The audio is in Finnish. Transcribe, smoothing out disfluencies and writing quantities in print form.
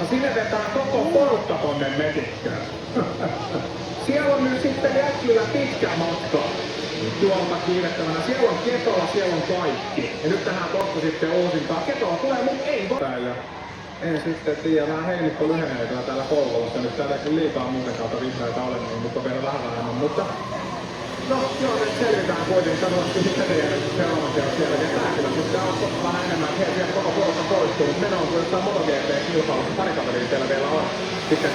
Sinne vetää koko porukka tonne metikkään. Siellä on nyt sitten jätkillä pitkä matka tuolta kiirettävänä. Siellä on Ketola, siellä on kaikki. Ja nyt tähän kohta sitten uusintaan. Ketola tulee, mut ei voi. Ja en sitten tiedä, vähän heinikko lyhenee täällä Kouvolassa. Nyt täällä ei liikaa muuten kautta vihreitä ole, niin nyt on vielä vähän vähemmän. Mutta no joo, nyt selvitään kuitenkin. Sanotaan sitten seuraavan kerran siellä. Ja tää kyllä sitten on vähän enemmän. Sieltä koko porukka poistuu. Mutta meno on kyllä jossain MotoGP-kilpailussa. Pari kaveria siellä vielä on. Sitten